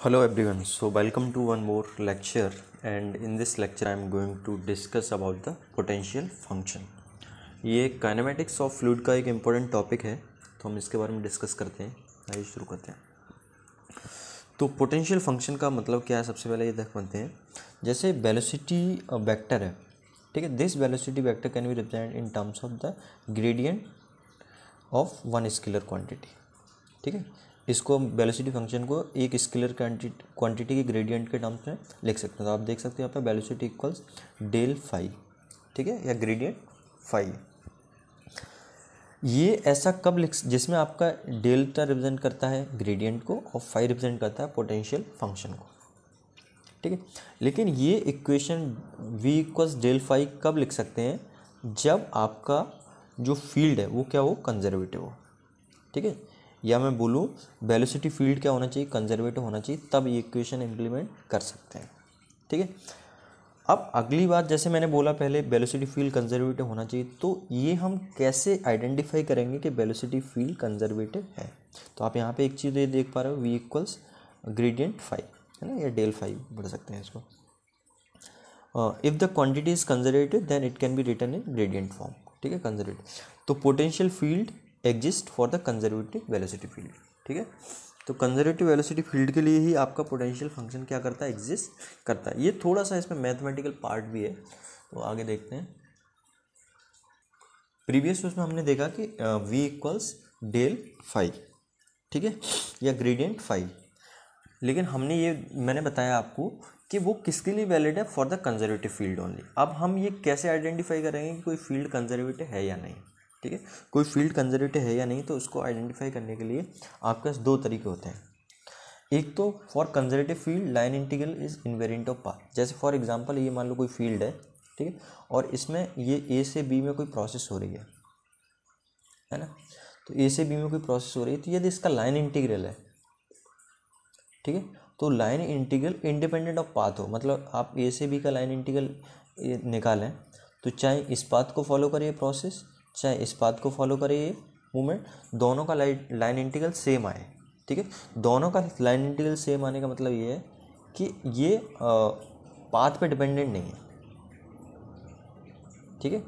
Hello everyone, so welcome to one more lecture, and in this lecture I am going to discuss about the potential function. ये kinematics of fluid का एक important topic है, तो हम इसके बारे में डिस्कस करते हैं। आइए शुरू करते हैं। तो पोटेंशियल फंक्शन का मतलब क्या है, सबसे पहले ये देख पाते हैं। जैसे वेलोसिटी वेक्टर है, ठीक है, this velocity vector can be represent in terms of the gradient of one scalar quantity, ठीक है। इसको वेलोसिटी फंक्शन को एक स्केलर क्वांटिटी के ग्रेडियंट के टर्म्स में लिख सकते हैं। तो आप देख सकते हैं यहाँ पे वेलोसिटी इक्वल्स डेल फाई, ठीक है, या ग्रेडियंट फाई। ये ऐसा कब लिख, जिसमें आपका डेल्टा रिप्रेजेंट करता है ग्रेडियंट को और फाई रिप्रेजेंट करता है पोटेंशियल फंक्शन को, ठीक है। लेकिन ये equation v equals del phi कब लिख सकते हैं, जब आपका जो फील्ड है वो क्या हो, कंजर्वेटिव हो, ठीक है। या मैं बोलूँ वेलोसिटी फील्ड क्या होना चाहिए, कंजर्वेटिव होना चाहिए, तब ये इक्वेशन इम्प्लीमेंट कर सकते हैं, ठीक है। अब अगली बात, जैसे मैंने बोला पहले वेलोसिटी फील्ड कंजर्वेटिव होना चाहिए, तो ये हम कैसे आइडेंटिफाई करेंगे कि वेलोसिटी फील्ड कंजर्वेटिव है। तो आप यहाँ पे एक चीज़ ये देख पा रहे हो, v इक्वल्स ग्रेडियंट फाइव, है ना, या डेल फाइव बोल सकते हैं इसको। If the quantity is conservative then it can be written in gradient form, ठीक है, कंजर्वेटिव। तो potential field exist for the conservative velocity field, ठीक है। तो कंजर्वेटिव वेलोसिटी फील्ड के लिए ही आपका पोटेंशियल फंक्शन क्या करता है, एग्जिस्ट करता है। ये थोड़ा सा इसमें मैथमेटिकल पार्ट भी है, तो आगे देखते हैं। प्रीवियस उसमें हमने देखा कि v इक्वल्स डेल फाई, ठीक है, या ग्रेडियंट फाई। लेकिन हमने ये, मैंने बताया आपको कि वो किसके लिए वैलिड है, for the conservative field only. अब हम ये कैसे आइडेंटिफाई करेंगे कि कोई फील्ड कंजर्वेटिव है या नहीं, ठीक है। कोई फील्ड कंजर्वेटिव है या नहीं, तो उसको आइडेंटिफाई करने के लिए आपके पास दो तरीके होते हैं। एक तो for conservative field line integral is invariant of path. जैसे फॉर एग्जांपल ये मान लो कोई फील्ड है, ठीक है, और इसमें ये ए से बी में कोई प्रोसेस हो रही है ना। तो ए से बी में कोई प्रोसेस हो रही है, तो यदि इसका लाइन इंटीग्रल है, ठीक है, तो line integral independent of path हो, मतलब आप ए से बी का लाइन इंटीग्रल निकालें, तो चाहे इस पाथ को फॉलो करे प्रोसेस, चाहे इस पाथ को फॉलो करे ये मूवमेंट, दोनों का लाइन इंटीग्रल सेम आए, ठीक है। दोनों का लाइन इंटीग्रल सेम आने का मतलब ये है कि ये पाथ पे डिपेंडेंट नहीं है, ठीक है।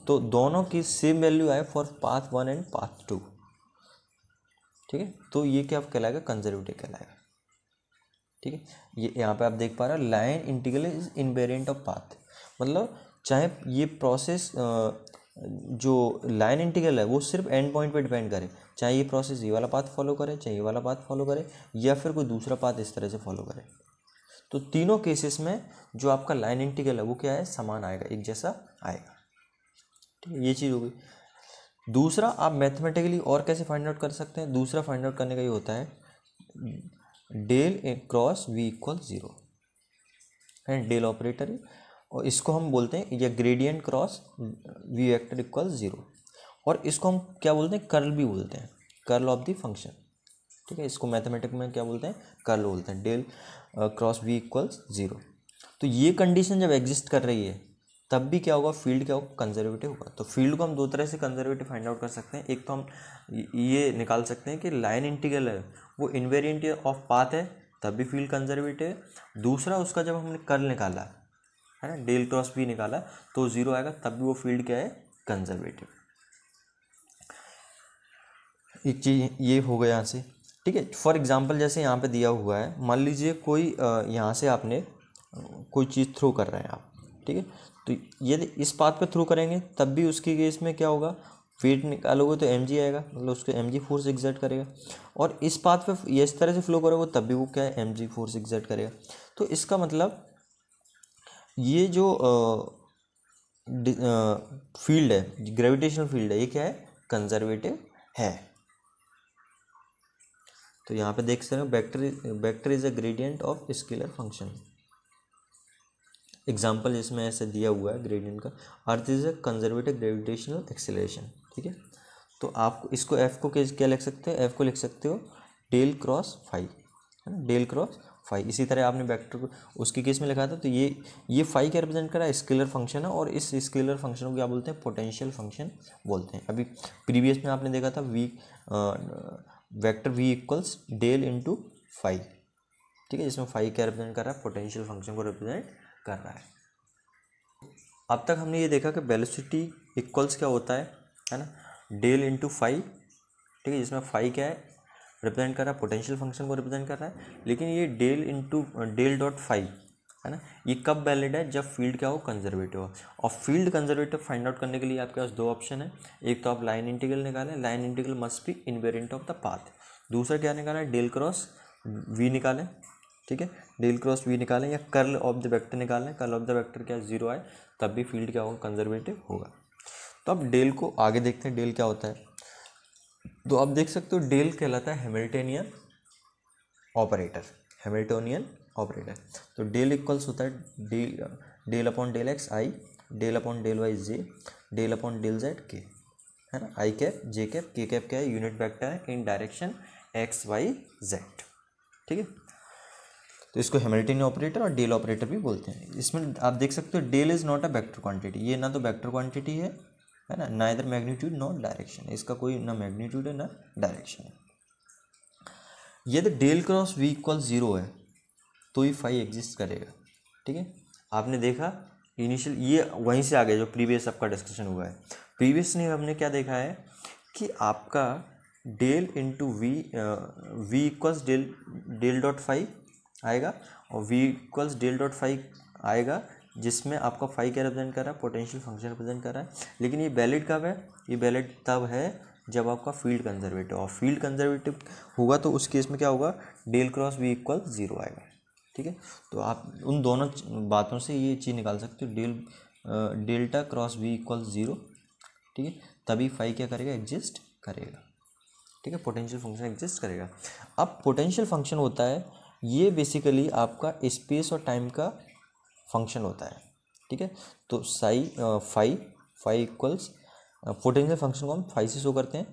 तो दोनों की सेम वैल्यू आए for path one and path two, ठीक है। तो ये क्या कहलाएगा, कंजर्वेटिव कहलाएगा, ठीक है। ये यहाँ पे आप देख पा रहे हो, line integral is invariant of path, मतलब चाहे ये प्रोसेस जो लाइन इंटीग्रल है वो सिर्फ एंड पॉइंट पे डिपेंड करे, चाहे ये प्रोसेस ये वाला पाथ फॉलो करे, चाहे ये वाला पाथ फॉलो करे, या फिर कोई दूसरा पाथ इस तरह से फॉलो करे। तो तीनों केसेस में जो आपका लाइन इंटीग्रल है वो क्या है, समान आएगा, एक जैसा आएगा, ठीक है। ये चीज़ हो गई। दूसरा, आप मैथमेटिकली और कैसे फाइंड आउट कर सकते हैं, दूसरा फाइंड आउट करने का ये होता है del cross v equal zero, है डेल ऑपरेटर है, और इसको हम बोलते हैं या gradient cross v vector equal zero, और इसको हम क्या बोलते हैं, कर्ल भी बोलते हैं, कर्ल ऑफ द फंक्शन, ठीक है। इसको मैथमेटिक्स में क्या बोलते हैं, कर्ल बोलते हैं, del cross v equals zero. तो ये कंडीशन जब एग्जिस्ट कर रही है तब भी क्या होगा, फील्ड क्या होगा, कंजर्वेटिव होगा। तो फील्ड को हम दो तरह से कंजर्वेटिव फाइंड आउट कर सकते हैं। एक तो हम ये निकाल सकते हैं कि लाइन इंटीग्रल है वो इनवेरिएंट ऑफ पाथ है, तब भी फील्ड कंजर्वेटिव है। दूसरा, उसका जब हमने कर्ल निकाला है ना, डेल क्रॉस भी निकाला, तो ज़ीरो आएगा, तब भी वो फील्ड क्या है, कंजर्वेटिव। एक चीज़ ये हो गया यहाँ से, ठीक है। फॉर एग्जांपल जैसे यहाँ पे दिया हुआ है, मान लीजिए कोई यहाँ से आपने कोई चीज़ थ्रो कर रहे हैं आप, ठीक है। तो यदि इस पाथ पे थ्रो करेंगे तब भी उसके केस में क्या होगा, वेट निकालोगे तो mg आएगा, मतलब उसको mg फोर्स एग्जर्ट करेगा, और इस पाथ पे ये इस तरह से फ्लो करोगे तब भी वो क्या है, mg फोर्स एग्जर्ट करेगा। तो इसका मतलब ये जो फील्ड है, ग्रेविटेशनल फील्ड है, ये क्या है, कंजर्वेटिव है। तो यहाँ पे देख सकते हो, vector is a gradient of scalar function. Example जिसमें ऐसे दिया हुआ है ग्रेडियंट का, earth is a conservative gravitational acceleration, ठीक है। तो आप इसको एफ को क्या लिख सकते हो, एफ को लिख सकते हो डेल क्रॉस फाई, है ना, डेल क्रॉस फाई। इसी तरह आपने वेक्टर को उसके केस में लिखा था, तो ये फाई क्या रिप्रेजेंट कर रहा है, स्केलर फंक्शन है, और इस स्केलर फंक्शन को क्या बोलते हैं, पोटेंशियल फंक्शन बोलते हैं। अभी प्रीवियस में आपने देखा था vector v equals del into phi, ठीक है, जिसमें फाई क्या रिप्रेजेंट कर रहा है, पोटेंशियल फंक्शन को रिप्रेजेंट कर रहा है। अब तक हमने ये देखा कि वेलोसिटी इक्वल्स क्या होता है ना, डेल इंटू फाई, ठीक है, जिसमें फाई क्या है, रिप्रेजेंट कर रहा है पोटेंशियल फंक्शन को रिप्रेजेंट कर रहा है। लेकिन ये del into del dot phi है ना, ये कब वैलिड है, जब फील्ड क्या हो, कंजर्वेटिव हो। और फील्ड कंजर्वेटिव फाइंड आउट करने के लिए आपके पास दो ऑप्शन है, एक तो आप लाइन इंटीग्रल निकालें, line integral must be invariant of the path. दूसरा क्या निकाला है, डेल क्रॉस वी निकालें, ठीक है, डेल क्रॉस वी निकालें, या कर्ल ऑफ द वेक्टर निकालें, कर्ल ऑफ द वेक्टर क्या जीरो आए तब भी फील्ड क्या होगा, कंजर्वेटिव होगा। तो अब डेल को आगे देखते हैं, डेल क्या होता है। तो आप देख सकते हो डेल कहलाता है हैमिल्टनियन ऑपरेटर, हैमिल्टनियन ऑपरेटर। तो डेल इक्वल्स होता है del upon del X I, del upon del Y J, del upon del Z K, है ना, I cap J cap K cap क्या है, यूनिट वेक्टर है in direction X Y Z, ठीक है। तो इसको हैमिल्टनियन ऑपरेटर और डेल ऑपरेटर भी बोलते हैं। इसमें आप देख सकते हो del is not a vector quantity, ये ना तो वेक्टर क्वांटिटी है ना, नाइदर मैग्नीट्यूड नॉट डायरेक्शन, इसका कोई ना मैग्नीट्यूड है ना डायरेक्शन है। यदि del cross V equal zero है तो ही फाई एग्जिस्ट करेगा, ठीक है। आपने देखा इनिशियल, ये वहीं से आगे जो प्रीवियस आपका डिस्कशन हुआ है, प्रीवियस ने हमने क्या देखा है कि आपका del into V equals del dot phi आएगा, और V equals del dot phi आएगा, जिसमें आपका फाई क्या रिप्रेजेंट कर रहा है, पोटेंशियल फंक्शन रिप्रेजेंट कर रहा है। लेकिन ये वैलिड कब है, ये वैलिड तब है जब आपका फील्ड कंजर्वेटिव, और फील्ड कंजर्वेटिव होगा तो उस केस में क्या होगा, del cross V equal zero आएगा, ठीक है। तो आप उन दोनों बातों से ये चीज़ निकाल सकते हो, delta cross V equal zero, ठीक है, तभी फाई क्या करेगा, एग्जिस्ट करेगा, ठीक है, पोटेंशियल फंक्शन एग्जिस्ट करेगा। अब पोटेंशियल फंक्शन होता है, ये बेसिकली आपका स्पेस और टाइम का फंक्शन होता है, ठीक है। तो फाई इक्वल्स पोटेंशियल फंक्शन को हम फाई से शो करते हैं,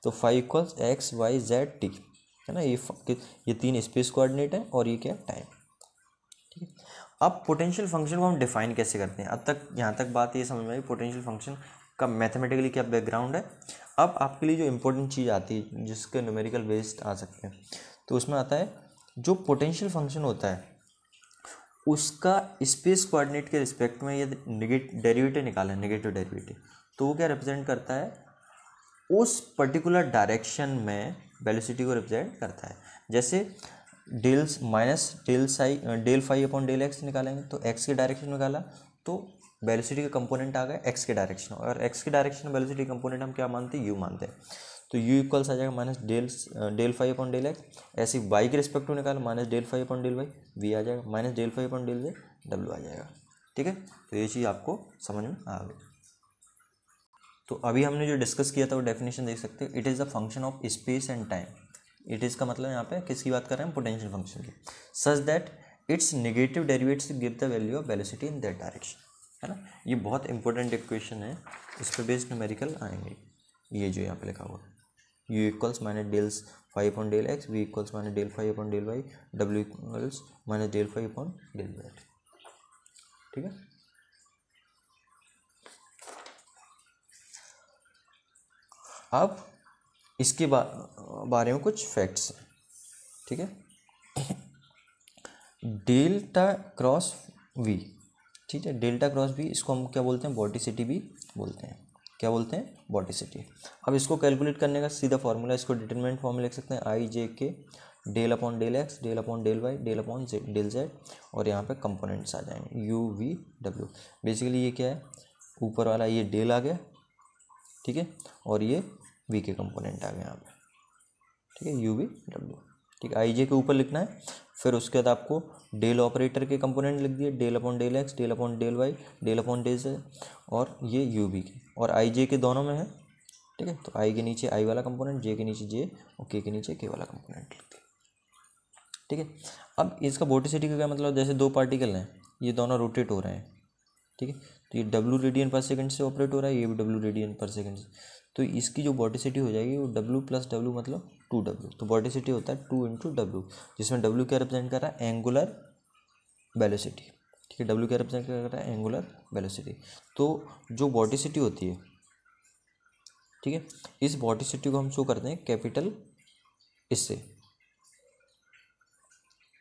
तो phi equals X Y Z T, है ना, ये तीन स्पेस कोऑर्डिनेट है और ये क्या टाइम, ठीक है। अब पोटेंशियल फंक्शन को हम डिफाइन कैसे करते हैं, अब तक यहाँ तक बात ये समझ में आई पोटेंशियल फंक्शन का मैथमेटिकली क्या बैकग्राउंड है। अब आपके लिए जो इंपॉर्टेंट चीज़ आती है जिसके न्यूमेरिकल बेस्ड आ सकते हैं, तो उसमें आता है जो पोटेंशियल फंक्शन होता है उसका स्पेस कोऑर्डिनेट के रिस्पेक्ट में यदि डेरिवेटिव निकाला है, नेगेटिव डेरिवेटिव, तो वो क्या रिप्रेजेंट करता है, उस पर्टिकुलर डायरेक्शन में वेलोसिटी को रिप्रेजेंट करता है। जैसे del phi upon del X निकालेंगे, तो एक्स के डायरेक्शन में निकाला तो वेलोसिटी का कंपोनेंट आ गया एक्स के डायरेक्शन, और एक्स के डायरेक्शन में वेलोसिटी कंपोनेंट हम क्या मानते हैं, यू मानते हैं। तो यू इक्वल्स आ जाएगा minus del phi upon del x, ऐसे वाई के रिस्पेक्ट में निकाला minus del phi upon del y V आ जाएगा, minus del phi upon del z W आ जाएगा, ठीक है। तो ये चीज़ आपको समझ में आ गई। तो अभी हमने जो डिस्कस किया था वो डेफिनेशन देख सकते हो, it is a function of space and time. It is का मतलब यहाँ पे किसकी बात कर रहे हैं, पोटेंशियल फंक्शन की, such that it's negative derivatives give the value of velocity in that direction, है ना। ये बहुत इंपॉर्टेंट इक्वेशन है, इस पर बेस्ड न्यूमेरिकल आएंगे। ये जो यहाँ पे लिखा हुआ U equals minus del phi upon del X, V equals minus del phi upon del Y, W equals minus del phi upon del Z, ठीक है। अब इसके बारे में कुछ फैक्ट्स हैं, ठीक है। डेल्टा क्रॉस वी, ठीक है, डेल्टा क्रॉस वी, इसको हम क्या बोलते हैं, वोर्टिसिटी भी बोलते हैं। क्या बोलते हैं, वोर्टिसिटी। अब इसको कैलकुलेट करने का सीधा फॉर्मूला, इसको डिटरमिनेंट फॉर्म में लिख सकते हैं, I J K del upon del X, del upon del Y, del upon del Z, और यहाँ पे कंपोनेंट्स आ जाएंगे यू वी डब्ल्यू। बेसिकली ये क्या है, ऊपर वाला ये डेल आ गया, ठीक है, और ये वी के कंपोनेंट आ गए यहाँ पे, ठीक है, यू वी डब्ल्यू, ठीक है। आई जे के ऊपर लिखना है, फिर उसके बाद आपको डेल ऑपरेटर के कंपोनेंट लिख दिए, del upon del X, del upon del Y, del upon del Z, और ये यू वी के, और आई जे के दोनों में है, ठीक है। तो आई के नीचे आई वाला कंपोनेंट, जे के नीचे जे, और के नीचे के वाला कंपोनेंट लिख दिया, ठीक है। अब इसका वोर्टिसिटी का क्या मतलब, जैसे दो पार्टिकल हैं, ये दोनों रोटेट हो रहे हैं, ठीक है, तो ये डब्ल्यू रेडियन पर सेकंड से ऑपरेट हो रहा है, ये भी डब्ल्यू रेडियन पर सेकंड से, तो इसकी जो वोर्टिसिटी हो जाएगी वो डब्ल्यू प्लस डब्ल्यू मतलब 2W। तो वोर्टिसिटी होता है 2 इंटू डब्ल्यू, जिसमें डब्ल्यू क्या रिप्रेजेंट कर रहा है, एंगुलर वेलोसिटी, ठीक है, डब्ल्यू क्या रिप्रेजेंट कर रहा है, एंगुलर वेलोसिटी। तो जो वोर्टिसिटी होती है, ठीक है, इस वोर्टिसिटी को हम शो करते हैं कैपिटल इससे,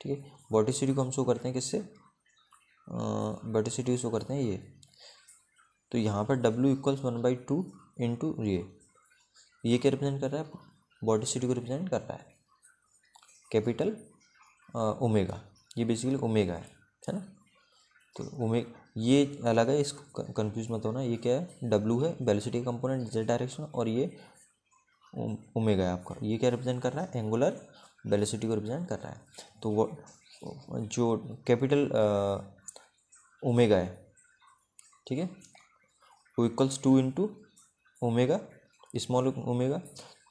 ठीक है। वॉटिसिटी को हम शो करते हैं किससे, वॉटिसिटी शो करते हैं ये, तो यहाँ पर W इक्वल्स 1/2 इंटू ये क्या रिप्रेजेंट कर रहा है, वॉटिसिटी को रिप्रेजेंट कर रहा है, कैपिटल ओमेगा, ये बेसिकली ओमेगा है ना। तो ये अलग है, इसको कंफ्यूज मत होना, ये क्या है, W है वेलोसिटी कंपोनेंट z डायरेक्शन, और ये ओमेगा है आपका, ये क्या रिप्रेजेंट कर रहा है, एंगुलर वेलोसिटी को रिप्रेजेंट कर रहा है। तो वो जो कैपिटल ओमेगा है, ठीक है, वो equals 2 into omega small omega,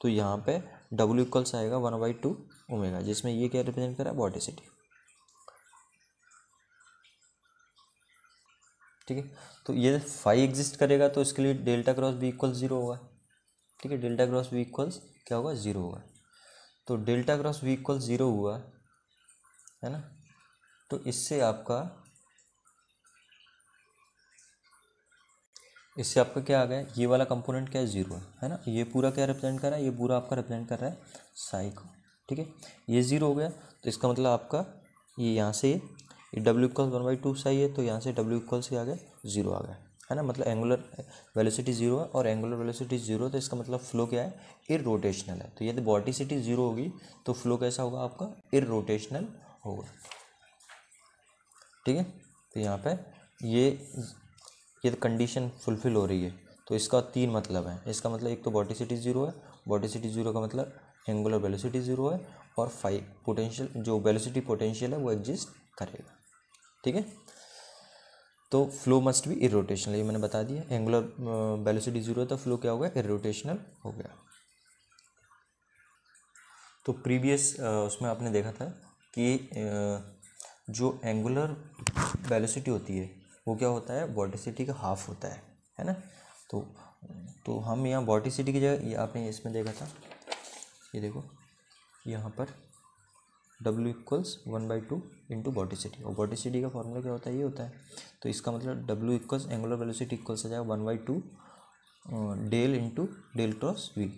तो यहाँ पे W इक्वल्स आएगा 1/2 ओमेगा, जिसमें ये क्या रिप्रेजेंट कर रहा है, वॉटिसिटी। ठीक है। तो ये फाई एग्जिस्ट करेगा तो इसके लिए डेल्टा क्रॉस बी इक्वल्स 0 होगा। ठीक है, डेल्टा क्रॉस बी इक्वल्स क्या होगा, 0 होगा। तो डेल्टा क्रॉस बी इक्वल्स 0 हुआ है ना, तो इससे आपका क्या आ गया, ये वाला कंपोनेंट क्या है, 0 है ना। ये पूरा क्या रिप्रेजेंट कर रहा है, ये पूरा आपका रिप्रेजेंट कर रहा है साई को। ठीक है, ये 0 हो गया, तो इसका मतलब आपका ये यहाँ से ये W इक्वल्स 1/2 साई है, तो यहाँ से W इक्वल्स क्या आ गया, 0 आ गया, है ना। मतलब एंगुलर वेलोसिटी 0 है, और एंगुलर वेलोसिटी 0, तो इसका मतलब फ्लो क्या है, इररोटेशनल है। तो यदि वॉटिसिटी 0 होगी तो फ्लो कैसा होगा आपका, इररोटेशनल होगा। ठीक है, तो यहाँ पे ये कंडीशन फुलफिल हो रही है, तो इसका 3 मतलब है। इसका मतलब एक तो वॉटिसिटी 0 है, वॉटिसिटी 0 का मतलब एंगुलर वेलोसिटी 0 है, और फाई पोटेंशियल जो वेलोसिटी पोटेंशियल है वो एग्जिस्ट करेगा। ठीक है, तो फ्लो मस्ट बी इररोटेशनल, ये मैंने बता दिया। एंगुलर वेलोसिटी 0 है तो फ्लो क्या होगा, इररोटेशनल हो गया। तो प्रीवियस उसमें आपने देखा था कि जो एंगुलर वेलोसिटी होती है वो क्या होता है, वॉटिसिटी का हाफ होता है ना। तो हम यहाँ वॉटिसिटी की जगह, ये आपने इसमें देखा था, ये देखो यहाँ पर W इक्वल्स 1/2 इंटू वॉटिसिटी, और वॉटिसिटी का फॉर्मूला क्या होता है, ये होता है। तो इसका मतलब W equals angular velocity equals आ जाएगा 1/2 del into del cross V।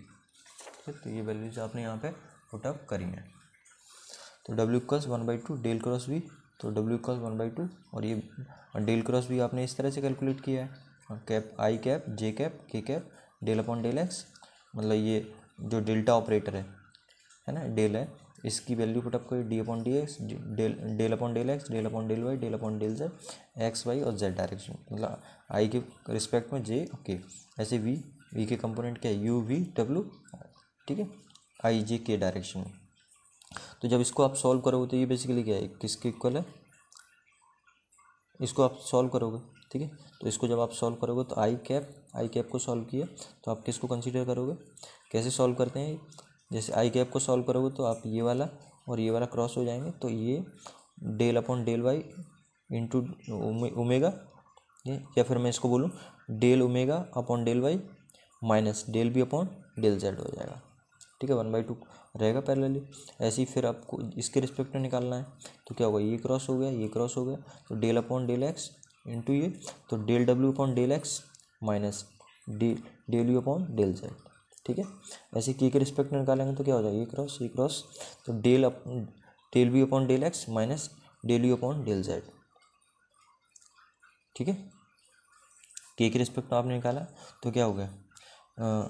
तो ये वैल्यूज आपने यहाँ पे पुटअप करी हैं। तो W equals 1/2 del cross V, तो W इक्वल्स 1/2, और ये डेल क्रॉस V आपने इस तरह से कैलकुलेट किया है, cap I cap J cap K cap del upon del X, मतलब ये जो डेल्टा ऑपरेटर है ना, डेल है, इसकी वैल्यू पुटअप करी, D upon D X, del upon del X, del upon del Y, del upon del Z, X Y और Z direction, मतलब आई के रिस्पेक्ट में जे के, ऐसे वी के कंपोनेंट क्या है, यू वी डब्ल्यू, ठीक है, आई जे के डायरेक्शन में। तो जब इसको आप सॉल्व करोगे तो ये बेसिकली क्या है, किसके इक्वल है, इसको आप सॉल्व करोगे। ठीक है, तो इसको जब आप सॉल्व करोगे तो आई कैप को सॉल्व किया, तो आप किसको कंसीडर करोगे, कैसे सॉल्व करते हैं, जैसे आई कैप को सॉल्व करोगे तो आप ये वाला और ये वाला क्रॉस हो जाएंगे, तो ये del upon del Y into omega, या फिर मैं इसको बोलूँ del omega upon del Y minus del B upon del Z हो जाएगा। ठीक है, 1/2 रहेगा पैरेलली। ऐसे ही फिर आपको इसके रिस्पेक्ट में निकालना है, तो क्या होगा, ये क्रॉस हो गया, ये क्रॉस हो गया, तो del upon del X into ये, तो del W upon del x minus del you upon del Z. ठीक है, ऐसे के रिस्पेक्ट में निकालेंगे तो क्या हो जाएगा, ये क्रॉस, तो del B upon del x minus del you upon del Z. ठीक है, के रिस्पेक्ट में आपने निकाला तो क्या हो गया,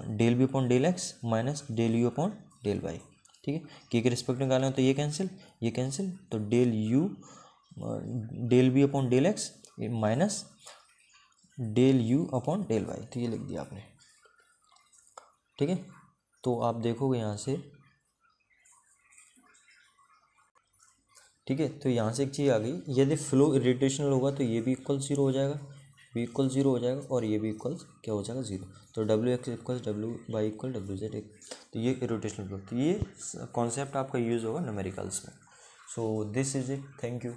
del B upon del x minus del you upon del y. ठीक है, के रिस्पेक्ट में निकालना है तो ये कैंसिल, तो del B upon del x minus del you upon del y, तो ये लिख दिया आपने। ठीक है, तो आप देखोगे यहाँ से, ठीक है, तो यहाँ से एक चीज़ आ गई, यदि फ्लो इरिटेशनल होगा तो ये भी इक्वल 0 हो जाएगा, बी इक्वल 0 हो जाएगा, और ये भी इक्वल क्या हो जाएगा, 0। तो W X equal W Y equal W Z, तो ये इरिटेशनल फ्लो, तो ये कॉन्सेप्ट आपका यूज़ होगा न्यूमेरिकल्स में। So this is it, thank you.